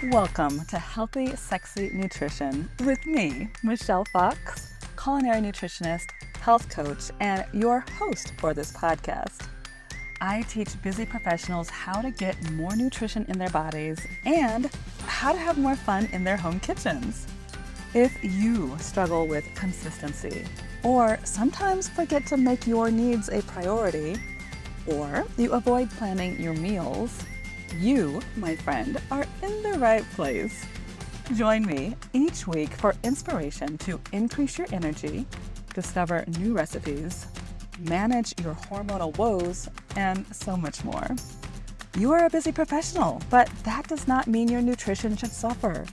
Welcome to Healthy, Sexy Nutrition with me, Michelle Fox, culinary nutritionist, health coach, and your host for this podcast. I teach busy professionals how to get more nutrition in their bodies and how to have more fun in their home kitchens. If you struggle with consistency, or sometimes forget to make your needs a priority, or you avoid planning your meals, you, my friend, are in the right place. Join me each week for inspiration to increase your energy, discover new recipes, manage your hormonal woes, and so much more. You are a busy professional, but that does not mean your nutrition should suffer.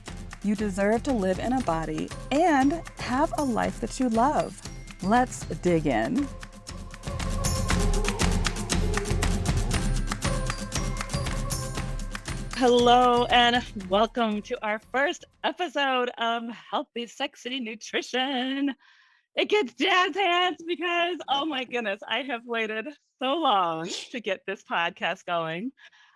You deserve to live in a body and have a life that you love. Let's dig in. Hello and welcome to our first episode of Healthy Sexy Nutrition. It gets jazz hands because, oh my goodness, I have waited so long to get this podcast going.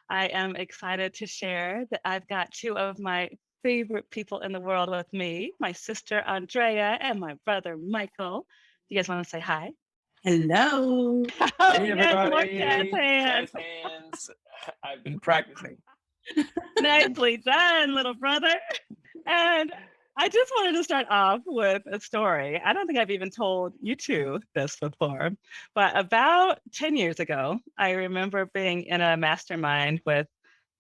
I am excited to share that I've got two of my favorite people in the world with me, my sister Andrea and my brother Michael. Do you guys want to say hi? Hello. Oh, Hey yes, more everybody! jazz hands. Jazz hands. I've been practicing. Nicely done, little brother. And I just wanted to start off with a story. I don't think I've even told you two this before, but about 10 years ago, I remember being in a mastermind with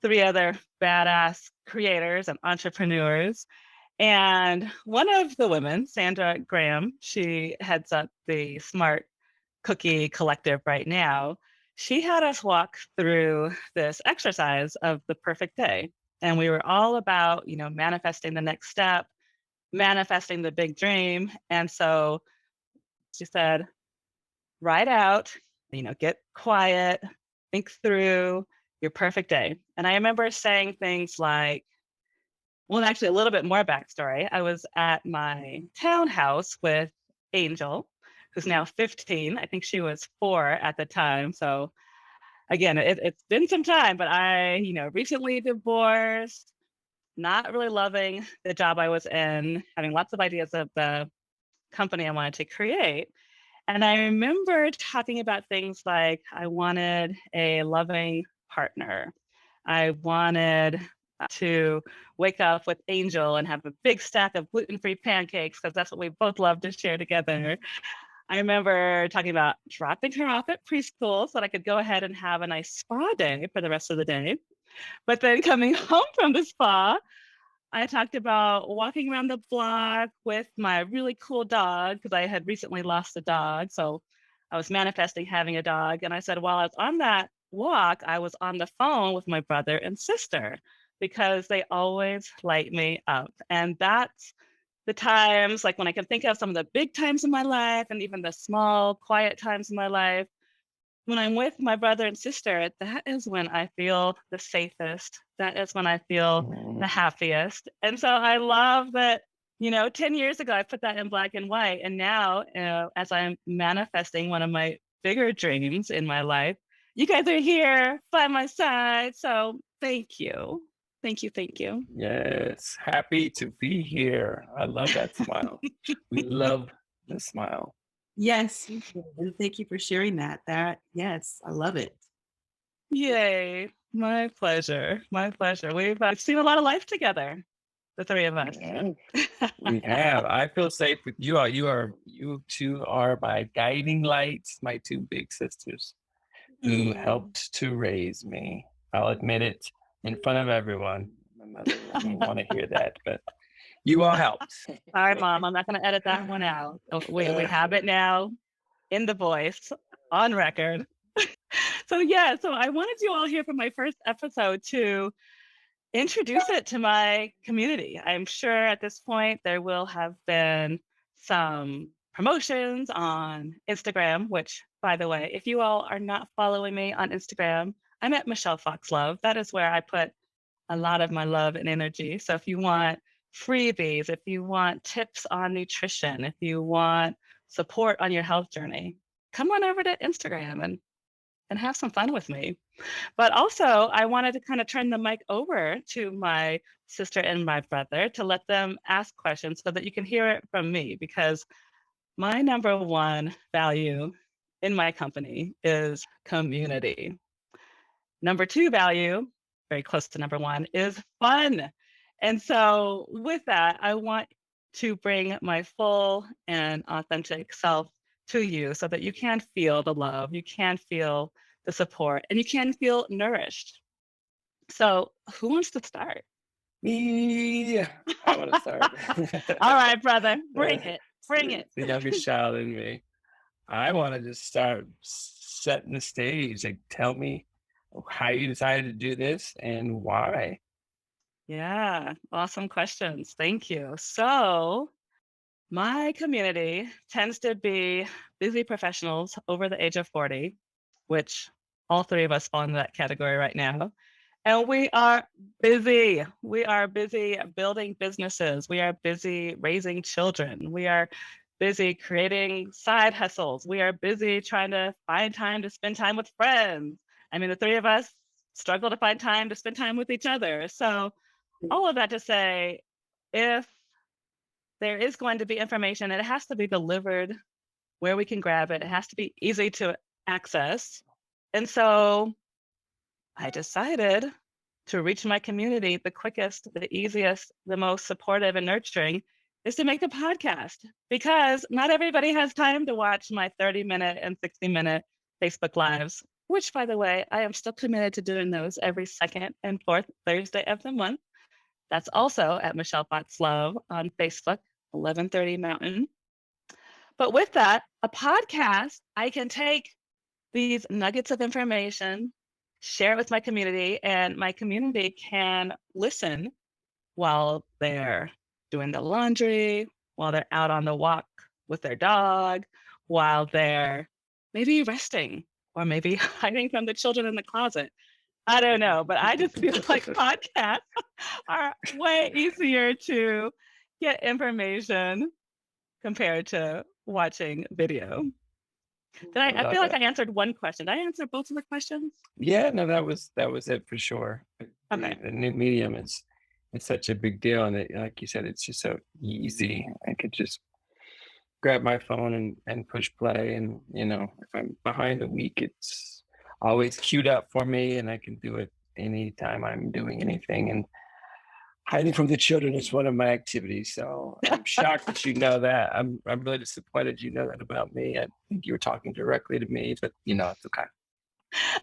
three other badass creators and entrepreneurs. And one of the women, Sandra Graham, she heads up the Smart Cookie Collective right now. She had us walk through this exercise of the perfect day. And we were all about, manifesting the next step, manifesting the big dream. And so she said, write out, get quiet, think through your perfect day. And I remember saying things like, well, actually, a little bit more backstory. I was at my townhouse with Angel, who's now 15. I think she was 4 at the time. So again, it's been some time, but I, recently divorced, not really loving the job I was in, having lots of ideas of the company I wanted to create. And I remember talking about things like I wanted a loving partner. I wanted to wake up with Angel and have a big stack of gluten-free pancakes because that's what we both love to share together. I remember talking about dropping her off at preschool so that I could go ahead and have a nice spa day for the rest of the day. But then coming home from the spa, I talked about walking around the block with my really cool dog because I had recently lost a dog. So I was manifesting having a dog. And I said, while I was on that walk, I was on the phone with my brother and sister because they always light me up. And that's the times, like when I can think of some of the big times in my life and even the small, quiet times in my life when I'm with my brother and sister, that is when I feel the safest. That is when I feel the happiest. And so I love that, 10 years ago, I put that in black and white. And now, as I'm manifesting one of my bigger dreams in my life, you guys are here by my side. So thank you. Thank you. Thank you. Yes, happy to be here. I love that smile. We love the smile. Yes, and thank you for sharing that. Yes, I love it. Yay. My pleasure. My pleasure. We've seen a lot of life together, the three of us. Yeah, we have. I feel safe with you. You two are my guiding lights, my two big sisters who helped to raise me. I'll admit it in front of everyone. My mother doesn't want to hear that, but you all helped. All right, Mom, I'm not going to edit that one out. We have it now in the voice on record. So, yeah, so I wanted you all here for my first episode to introduce it to my community. I'm sure at this point there will have been some promotions on Instagram, which, by the way, if you all are not following me on Instagram, I'm at Michelle Fox Love. That is where I put a lot of my love and energy. So if you want freebies, if you want tips on nutrition, if you want support on your health journey, come on over to Instagram and have some fun with me. But also, I wanted to kind of turn the mic over to my sister and my brother to let them ask questions so that you can hear it from me, because my number one value in my company is community. Number two value, very close to number one, is fun. And so, with that, I want to bring my full and authentic self to you so that you can feel the love, you can feel the support, and you can feel nourished. So, who wants to start? Me, I want to start. All right, brother, bring it. Bring it. The youngest child in me. I want to just start setting the stage. Like, tell me how you decided to do this and why. Yeah, awesome questions. Thank you. So, my community tends to be busy professionals over the age of 40, which all three of us fall into that category right now. And we are busy. We are busy building businesses. We are busy raising children. We are busy creating side hustles. We are busy trying to find time to spend time with friends. I mean, the three of us struggle to find time to spend time with each other. So, all of that to say, if there is going to be information, it has to be delivered where we can grab it. It has to be easy to access. And so I decided to reach my community the quickest, the easiest, the most supportive and nurturing is to make a podcast, because not everybody has time to watch my 30-minute and 60-minute Facebook Lives, which, by the way, I am still committed to doing those every second and fourth Thursday of the month. That's also at Michelle Fox Love on Facebook, 11:30 Mountain. But with that, a podcast, I can take these nuggets of information, share it with my community, and my community can listen while they're doing the laundry, while they're out on the walk with their dog, while they're maybe resting or maybe hiding from the children in the closet. I don't know, but I just feel like podcasts are way easier to get information compared to watching video. I Love feel like it. I answered one question. Did I answer both of the questions? Yeah, no, that was it for sure. Okay. The new medium is it's such a big deal, and like you said, it's just so easy. I could just grab my phone and push play, and if I'm behind a week, it's always queued up for me, and I can do it anytime I'm doing anything. And hiding from the children is one of my activities. So I'm shocked that you know that. I'm really disappointed you know that about me. I think you were talking directly to me, but it's okay.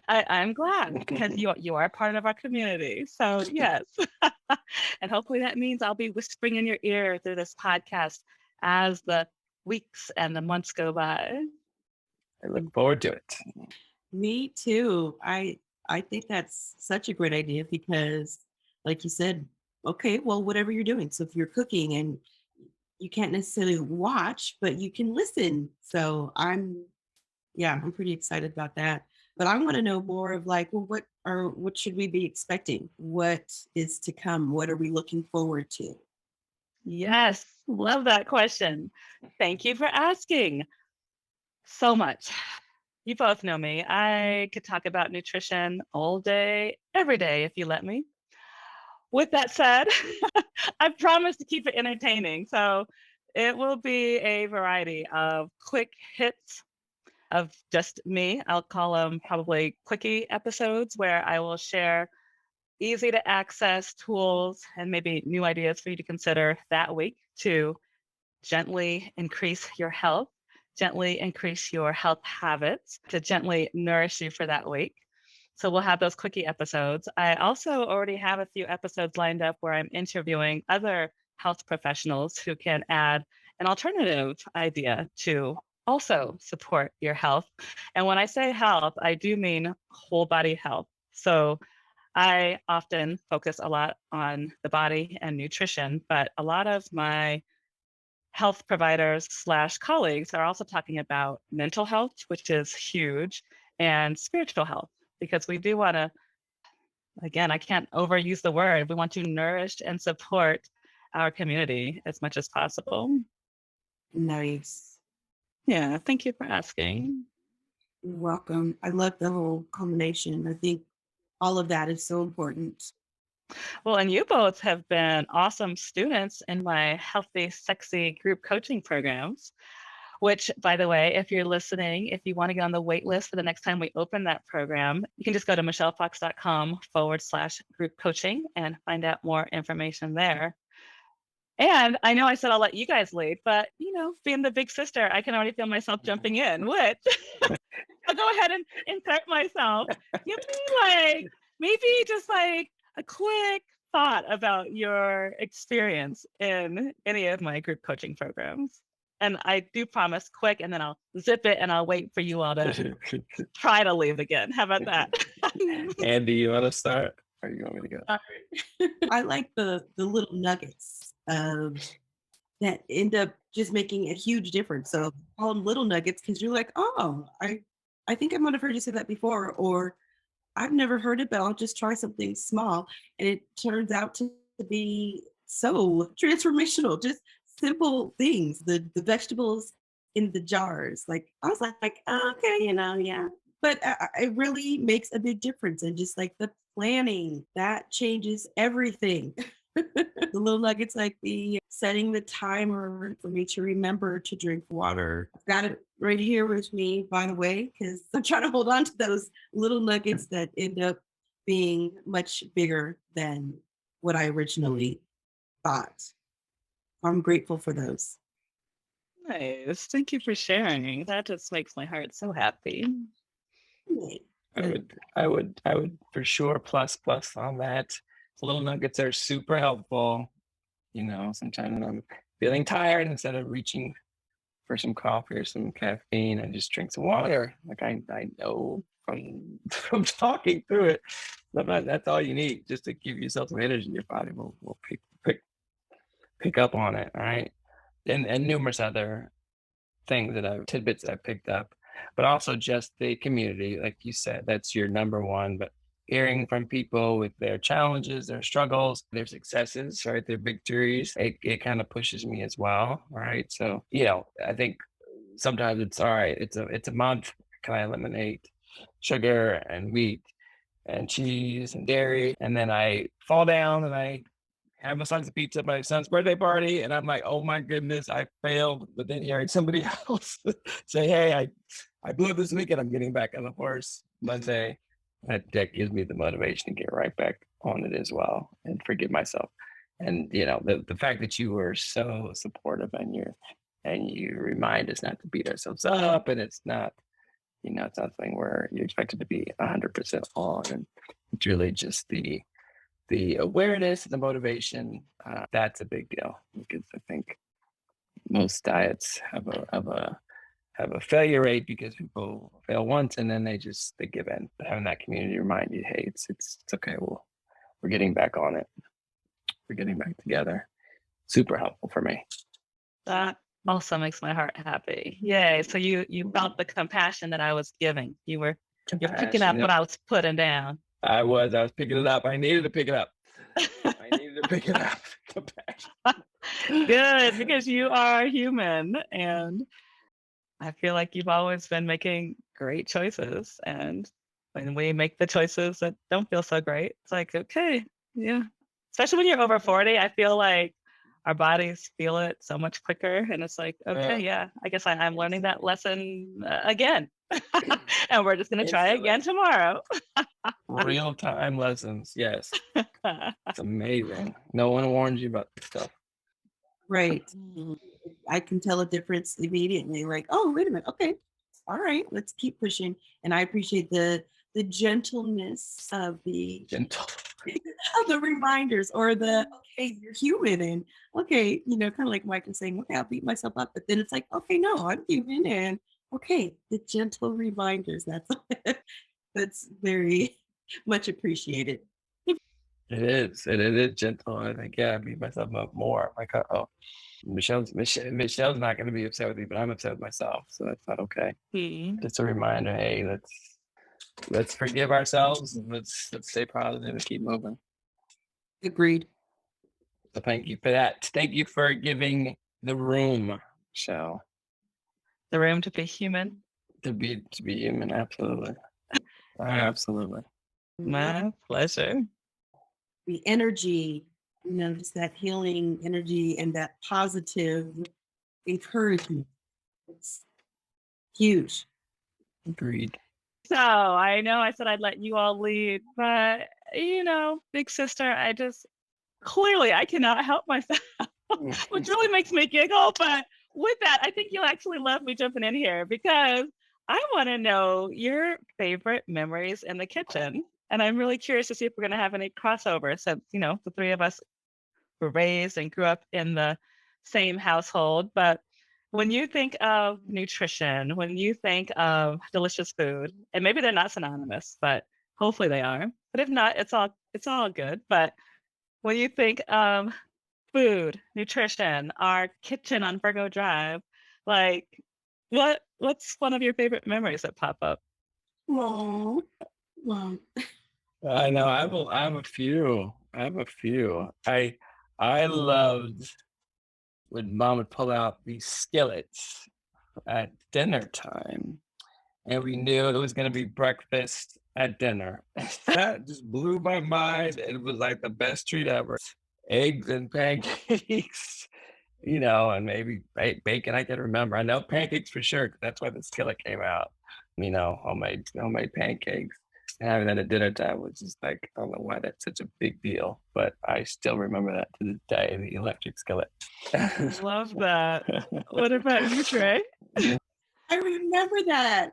I'm glad, because you are part of our community. So yes. And hopefully that means I'll be whispering in your ear through this podcast as the weeks and the months go by. I look forward to it. Me too. I think that's such a great idea because, like you said, okay, well, whatever you're doing. So if you're cooking and you can't necessarily watch, but you can listen. So I'm pretty excited about that. But I want to know more of like, well, what should we be expecting? What is to come? What are we looking forward to? Yes, love that question. Thank you for asking so much. You both know me. I could talk about nutrition all day, every day, if you let me. With that said, I promise to keep it entertaining. So it will be a variety of quick hits of just me. I'll call them probably quickie episodes where I will share easy to access tools and maybe new ideas for you to consider that week to gently increase your health, gently increase your health habits, to gently nourish you for that week. So we'll have those quickie episodes. I also already have a few episodes lined up where I'm interviewing other health professionals who can add an alternative idea to also support your health. And when I say health, I do mean whole body health. So I often focus a lot on the body and nutrition, but a lot of my health providers slash colleagues are also talking about mental health, which is huge, and spiritual health, because we do want to, again, I can't overuse the word, we want to nourish and support our community as much as possible. Nice. Yeah, thank you for asking. You're welcome. I love the whole combination. I think all of that is so important. Well, and you both have been awesome students in my Healthy, Sexy group coaching programs, which, by the way, if you're listening, if you want to get on the wait list for the next time we open that program, you can just go to michellefox.com/group coaching and find out more information there. And I know I said I'll let you guys lead, but being the big sister, I can already feel myself jumping in, which I'll go ahead and insert myself. Give me maybe just a quick thought about your experience in any of my group coaching programs. And I do promise quick, and then I'll zip it and I'll wait for you all to try to leave again. How about that? Andy, you want to start? Or you want me to go? All right. I like the little nuggets that end up just making a huge difference. So call them little nuggets because you're like, oh, I think I might have heard you say that before, or I've never heard it, but I'll just try something small. And it turns out to be so transformational, just simple things. The vegetables in the jars. Like I was like, "Oh, okay, yeah. But it really makes a big difference. And just like the planning, that changes everything. The little nuggets like the setting the timer for me to remember to drink water. I've got it right here with me, by the way, because I'm trying to hold on to those little nuggets that end up being much bigger than what I originally thought. I'm grateful for those. Nice. Thank you for sharing. That just makes my heart so happy. I would for sure plus on that. The little nuggets are super helpful. Sometimes I'm feeling tired, instead of reaching for some coffee or some caffeine, I just drink some water. Like I know from talking through it, sometimes that's all you need, just to give yourself some energy. Your body will pick up on it, all right? And numerous other tidbits that I've picked up, but also just the community, like you said, that's your number one. But hearing from people with their challenges, their struggles, their successes, right, their victories, it kind of pushes me as well, right? So, I think sometimes it's all right. It's a month. Can I eliminate sugar and wheat and cheese and dairy? And then I fall down and I have my son's pizza at my son's birthday party, and I'm like, oh my goodness, I failed. But then hearing somebody else say, hey, I blew it this weekend, I'm getting back on the horse Monday. That gives me the motivation to get right back on it as well and forgive myself. And the fact that you were so supportive, and you remind us not to beat ourselves up, and it's not, it's not something where you're expected to be 100% on, and it's really just the awareness and the motivation. That's a big deal, because I think most diets have a failure rate because people fail once and then they give in. But having that community remind you, hey, it's okay. We're getting back on it. We're getting back together. Super helpful for me. That also makes my heart happy. Yay. So you felt the compassion that I was giving. You're picking up what I was putting down. I was picking it up. I needed to pick it up. Good, because you are human, and I feel like you've always been making great choices. And when we make the choices that don't feel so great, it's like, okay, yeah. Especially when you're over 40, I feel like our bodies feel it so much quicker. And it's like, okay, yeah, I guess I'm learning that lesson again. And we're just going to try again tomorrow. Real time lessons. Yes. It's amazing. No one warns you about this stuff. Right. I can tell a difference immediately. Like, oh, wait a minute. Okay. All right. Let's keep pushing. And I appreciate the gentleness of the of the reminders, or the okay, you're human, and okay, kind of like Mike was saying, okay, I'll beat myself up. But then it's like, okay, no, I'm human, and okay, the gentle reminders. That's very much appreciated. It is. It is gentle. I think, yeah, I beat myself up more. Like, Michelle's not going to be upset with me, but I'm upset with myself. So that's not okay. Just a reminder, hey, let's forgive ourselves, and let's stay positive and keep moving. Agreed. So thank you for that. Thank you for giving the room, Michelle. The room to be human. To be human, absolutely. Absolutely. My pleasure. The energy, just that healing energy and that positive encouragement. It's huge. Agreed. So I know I said I'd let you all lead, but big sister, clearly I cannot help myself, which really makes me giggle. But with that, I think you'll actually love me jumping in here because I want to know your favorite memories in the kitchen. And I'm really curious to see if we're going to have any crossover since, the three of us were raised and grew up in the same household. But when you think of nutrition, when you think of delicious food, and maybe they're not synonymous, but hopefully they are. But if not, it's all good. But when you think of food, nutrition, our kitchen on Virgo Drive, like what's one of your favorite memories that pop up? Wow. Wow. I know. I have a few. I have a few. I loved when Mom would pull out these skillets at dinner time, and we knew it was going to be breakfast at dinner. That just blew my mind. It was like the best treat ever. Eggs and pancakes, and maybe bacon. I can remember. I know pancakes for sure. 'Cause that's why the skillet came out. Homemade pancakes. And having that at dinner time was just like, I don't know why that's such a big deal, but I still remember that to this day, the electric skillet. Love that. What about you, Trey? I remember that.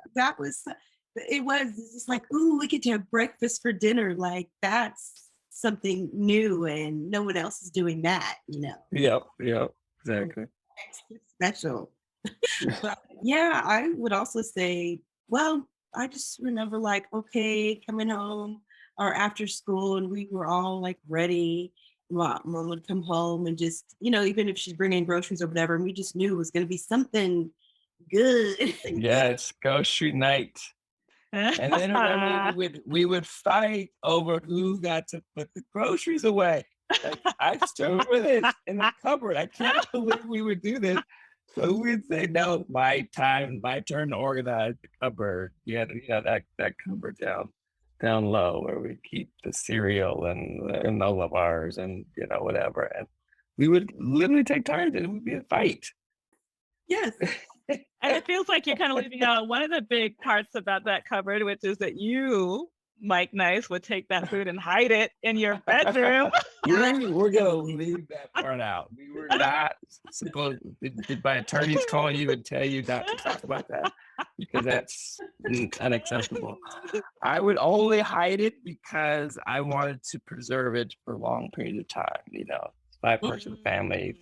It's just like, ooh, we get to have breakfast for dinner. Like that's something new and no one else is doing that, Yep, exactly. Extra special. But yeah, I would also say, well, I just remember like, okay, coming home or after school and we were all like ready. Mom would come home and just, even if she's bringing groceries or whatever, and we just knew it was going to be something good. Yes, grocery night. And then remember we would fight over who got to put the groceries away. Like, I still remember this in the cupboard. I can't believe we would do this. So we'd say, no, my turn to organize the cupboard. You had that cupboard down low where we keep the cereal and the granola bars and whatever. And we would literally take turns and it would be a fight. Yes. And it feels like you're kind of leaving out one of the big parts about that cupboard, which is that you, Mike Nice, would take that food and hide it in your bedroom. We're gonna leave that part out. We were not supposed. Did my attorneys call you and tell you not to talk about that because that's unacceptable. I would only hide it because I wanted to preserve it for a long period of time. Five person of the family.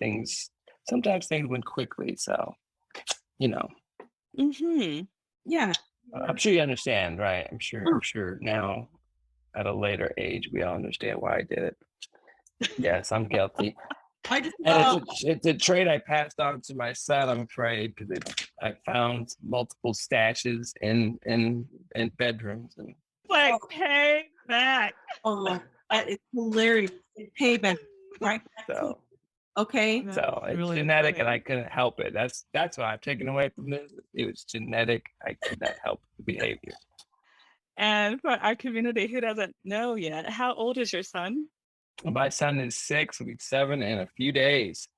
Sometimes things went quickly, so Mm-hmm. Yeah. I'm sure you understand, right? I'm sure now at a later age we all understand why I did it. Yes, I'm guilty. And it's a trait I passed on to my son, I'm afraid, because I found multiple stashes in bedrooms. And Like, pay back. Oh, that is hilarious. Payback, right? so Okay. it's really genetic, funny. and I couldn't help it. That's what I've taken away from this. It was genetic. I could not help the behavior. And for our community who doesn't know yet, how old is your son? My son is 6, will be 7 in a few days.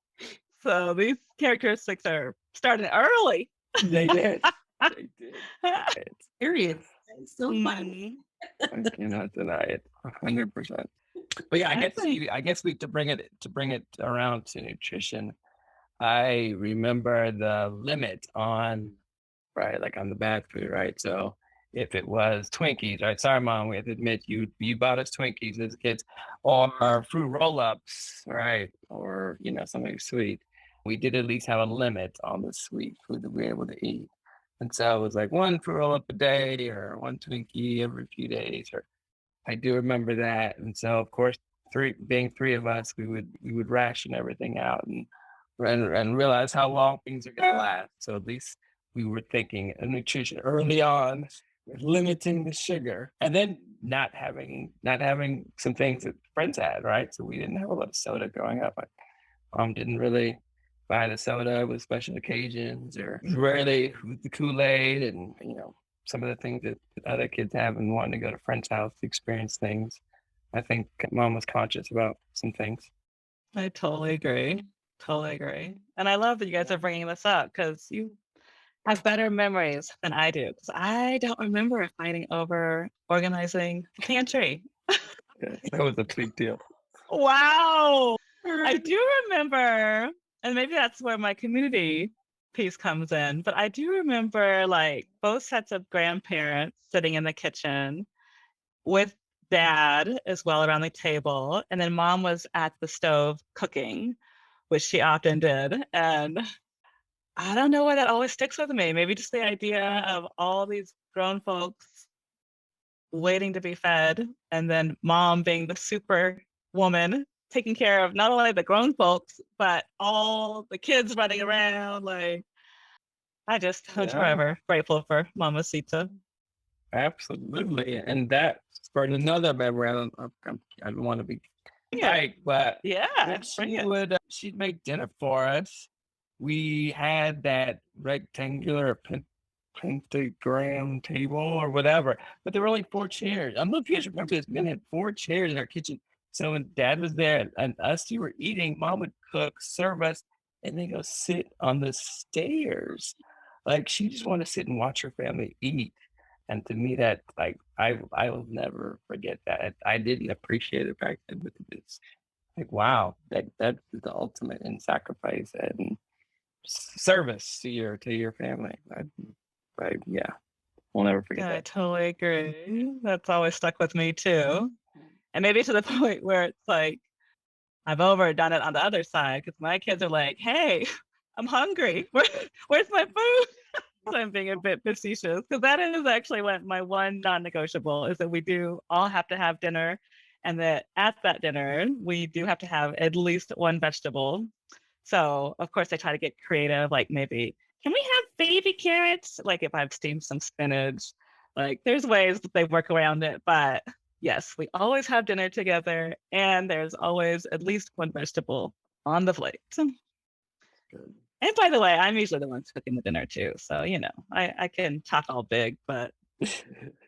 So these characteristics are starting early. They did. They did. It's Period. It's so fun. I cannot deny it, 100%. But yeah, I guess to bring it around to nutrition, I remember the limit on like on the bad food, right? So if it was Twinkies, right? Sorry, Mom, we have to admit you bought us Twinkies as kids, or fruit roll-ups, right? Or something sweet. We did at least have a limit on the sweet food that we were able to eat. And so it was like one fruit roll-up a day or one Twinkie every few days. Or I do remember that. And so of course, being three of us, we would ration everything out and realize how long things are gonna last. So at least we were thinking of nutrition early on, limiting the sugar, and then not having some things that friends had, right? So we didn't have a lot of soda growing up. My mom didn't really buy the soda with special occasions, or rarely the Kool-Aid, and some of the things that other kids have and wanting to go to friends' house to experience things. I think mom was conscious about some things. I totally agree. Totally agree. And I love that you guys are bringing this up because you have better memories than I do. Because I don't remember fighting over organizing the pantry. Yeah, that was a big deal. Wow. I do remember, and maybe that's where my community piece comes in, but I do remember like both sets of grandparents sitting in the kitchen with dad as well around the table. And then mom was at the stove cooking, which she often did. And I don't know why that always sticks with me. Maybe just the idea of all these grown folks waiting to be fed, and then mom being the super woman taking care of not only the grown folks, but all the kids running around. Like, I just am forever grateful for Mamacita. Absolutely. And that spurred another memory. I don't want to be right, but Yeah, she'd make dinner for us. We had that rectangular pentagram table or whatever, but there were only 4 chairs. I don't know if you guys remember this. We had 4 chairs in our kitchen. So when dad was there and us two were eating, mom would cook, serve us, and then go sit on the stairs. Like she just wanted to sit and watch her family eat. And to me, that like I will never forget that. I didn't appreciate it back then, but it's like wow, that's the ultimate in sacrifice and service to your family. Yeah, we'll never forget I that. totally agree. That's always stuck with me too. And maybe to the point where it's like I've overdone it on the other side because my kids are like, "Hey, I'm hungry. Where's my food?" So I'm being a bit facetious because that is actually what my one non-negotiable is, that we do all have to have dinner, and that at that dinner we do have to have at least one vegetable. So of course I try to get creative, like maybe can we have baby carrots? Like if I've steamed some spinach, like there's ways that they work around it, but yes, we always have dinner together, and there's always at least one vegetable on the plate. Good. And by the way, I'm usually the one cooking the dinner too. So, I can talk all big, but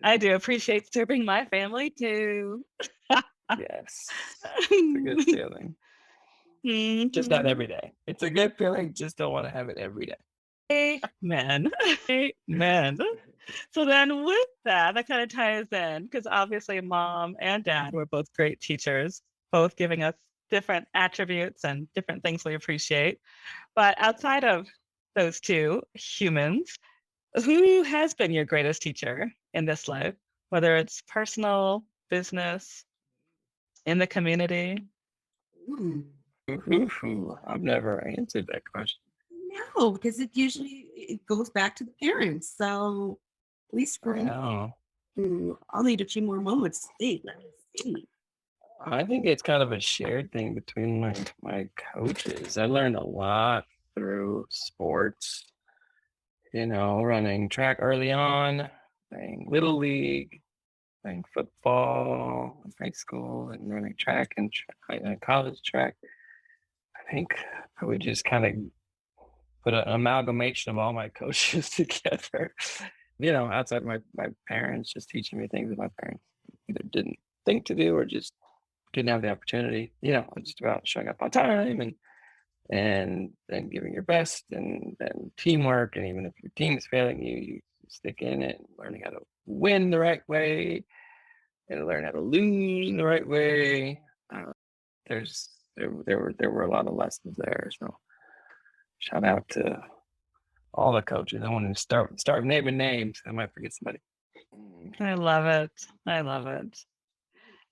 I do appreciate serving my family too. Yes, it's a good feeling. Just not Mhm. every day. It's a good feeling. Just don't want to have it every day. Amen. Amen. So then with that kind of ties in because obviously mom and dad were both great teachers, both giving us different attributes and different things we appreciate. But outside of those two humans, who has been your greatest teacher in this life, whether it's personal, business, in the community? Ooh, I've never answered that question. no, because it goes back to the parents. So at least for I me, know. I'll need a few more moments to think. Let me see. I think it's kind of a shared thing between my coaches. I learned a lot through sports, running track early on, playing little league, playing football in high school, and running track and college track. I think I would just kind of put an amalgamation of all my coaches together. Outside my parents just teaching me things that my parents either didn't think to do or just didn't have the opportunity. Just about showing up on time and giving your best and teamwork. And even if your team is failing you, you stick in it, learning how to win the right way and learn how to lose the right way. There were a lot of lessons there. So shout out to all the coaches. I want to start naming names. I might forget somebody. I love it. I love it.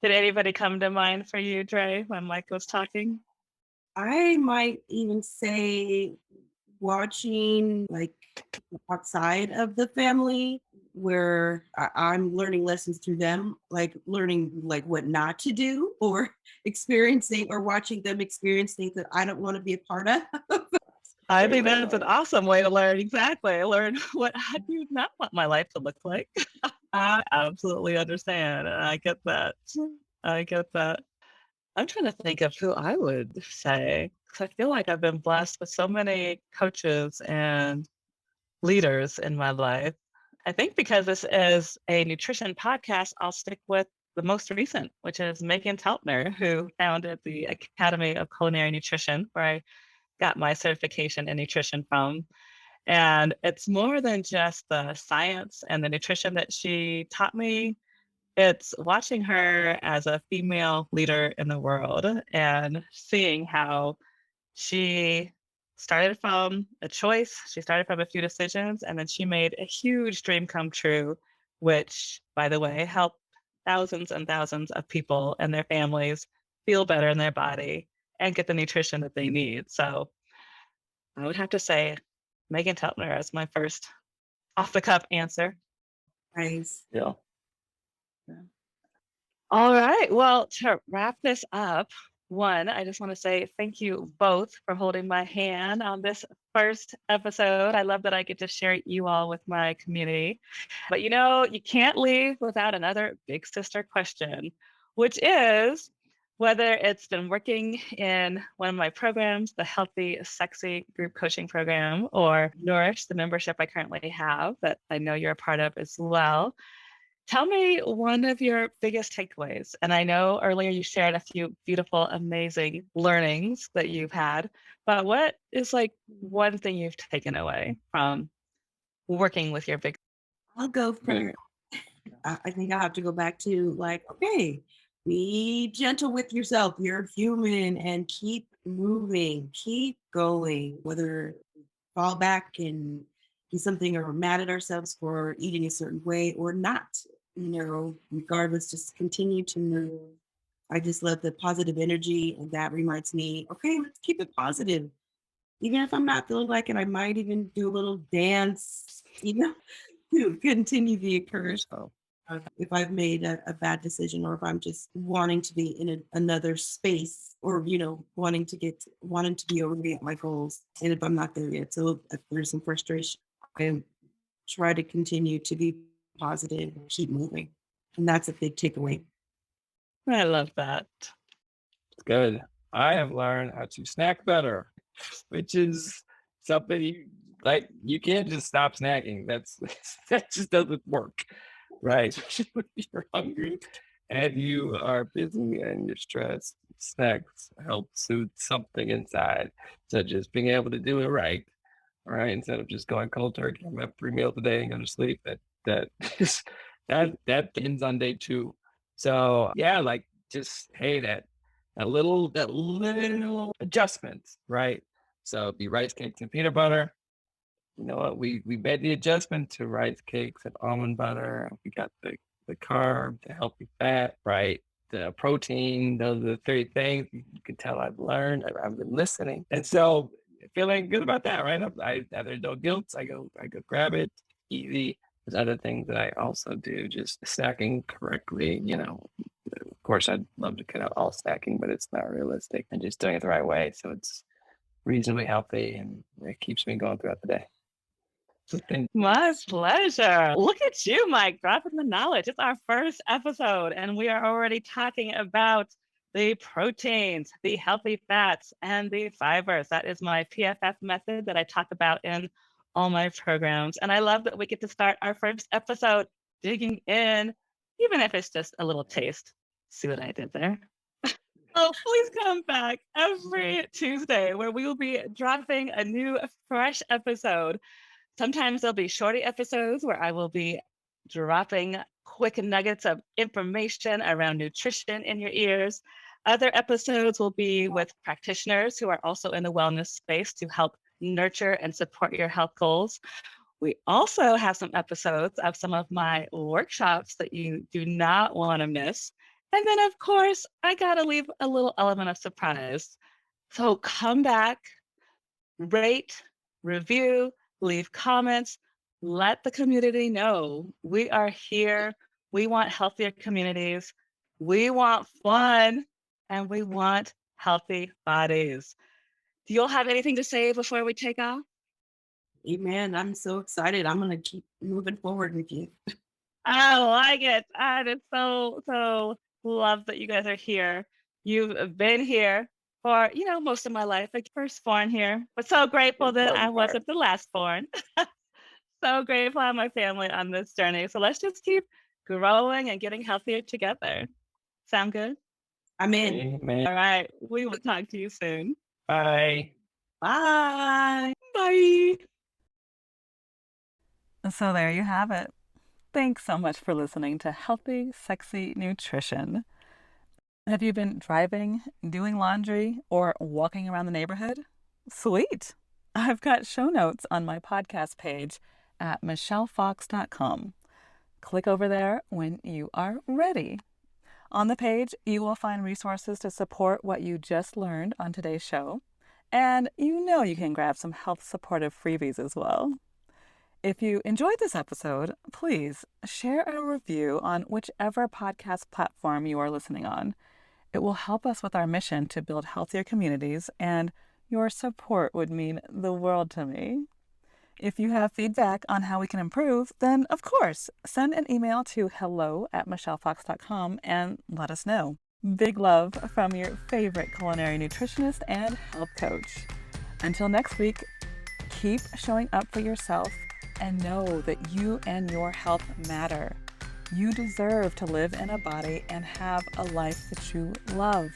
Did anybody come to mind for you, Dre, when Mike was talking? I might even say watching like outside of the family where I'm learning lessons through them, like learning like what not to do or experiencing or watching them experience things that I don't want to be a part of. I think that's an awesome way to learn. Exactly. Learn what I do not want my life to look like. I absolutely understand. I get that. I get that. I'm trying to think of who I would say. because I feel like I've been blessed with so many coaches and leaders in my life. I think because this is a nutrition podcast, I'll stick with the most recent, which is Megan Teltner, who founded the Academy of Culinary Nutrition, where I got my certification in nutrition from. And it's more than just the science and the nutrition that she taught me. It's watching her as a female leader in the world and seeing how she started from a choice, she started from a few decisions, and then she made a huge dream come true, which, by the way, helped thousands and thousands of people and their families feel better in their body and get the nutrition that they need. So I would have to say Megan Teltner as my first off the cuff answer. Nice. Yeah. All right. Well, to wrap this up, one, I just want to say thank you both for holding my hand on this first episode. I love that I get to share you all with my community. But you can't leave without another big sister question, which is whether it's been working in one of my programs, the Healthy Sexy Group Coaching Program, or Nourish, the membership I currently have that I know you're a part of as well. Tell me one of your biggest takeaways. And I know earlier you shared a few beautiful, amazing learnings that you've had, but what is like one thing you've taken away from working with your big? I'll go first. I think I have to go back to like, okay, be gentle with yourself. You're human and keep moving, keep going, whether fall back and do something or we're mad at ourselves for eating a certain way or not, regardless, just continue to move. I just love the positive energy, and that reminds me, okay, let's keep it positive. Even if I'm not feeling like it, I might even do a little dance, to continue the encouragement. If I've made a bad decision, or if I'm just wanting to be in another space, or wanting to be over at my goals, and if I'm not there yet, so if there's some frustration, I try to continue to be positive and keep moving, and that's a big takeaway. I love that. It's good. I have learned how to snack better, which is something you can't just stop snacking. That just doesn't work. Right. If you're hungry and you are busy and you're stressed, snacks help soothe something inside. So just being able to do it right. All right. Instead of just going cold turkey, I'm have 3 meals a day and go to sleep. That is that ends on day 2. So yeah, like just hey, that little adjustments, right? So be rice cakes and peanut butter. You know what? We made the adjustment to rice cakes and almond butter. We got the carb, the healthy fat, right? The protein. Those are the 3 things you can tell I've learned. I've been listening, and so feeling good about that, right? There's no guilt. I go grab it. Easy. There's other things that I also do, just snacking correctly. Of course, I'd love to cut out all snacking, but it's not realistic. And just doing it the right way, so it's reasonably healthy and it keeps me going throughout the day. My pleasure. Look at you, Mike, dropping the knowledge. It's our first episode, and we are already talking about the proteins, the healthy fats, and the fibers. That is my PFF method that I talk about in all my programs. And I love that we get to start our first episode digging in, even if it's just a little taste. See what I did there? So please come back every Tuesday where we will be dropping a new, fresh episode. Sometimes there'll be shorter episodes where I will be dropping quick nuggets of information around nutrition in your ears. Other episodes will be with practitioners who are also in the wellness space to help nurture and support your health goals. We also have some episodes of some of my workshops that you do not want to miss. And then, of course, I got to leave a little element of surprise. So come back, rate, review, leave comments, let the community know we are here. We want healthier communities. We want fun, and we want healthy bodies. Do you all have anything to say before we take off? Amen. I'm so excited. I'm going to keep moving forward with you. I like it. I just so love that you guys are here. You've been here for, most of my life, like firstborn here, but so grateful The that I fun part. wasn't the lastborn. So grateful I have my family on this journey. So let's just keep growing and getting healthier together. Sound good? I'm in. Amen. All right. We will talk to you soon. Bye. Bye. Bye. So there you have it. Thanks so much for listening to Healthy, Sexy Nutrition. Have you been driving, doing laundry, or walking around the neighborhood? Sweet! I've got show notes on my podcast page at michellefox.com. Click over there when you are ready. On the page, you will find resources to support what you just learned on today's show. And you can grab some health supportive freebies as well. If you enjoyed this episode, please share a review on whichever podcast platform you are listening on. It will help us with our mission to build healthier communities, and your support would mean the world to me. If you have feedback on how we can improve, then of course, send an email to hello@michellefox.com and let us know. Big love from your favorite culinary nutritionist and health coach. Until next week, keep showing up for yourself and know that you and your health matter. You deserve to live in a body and have a life that you love.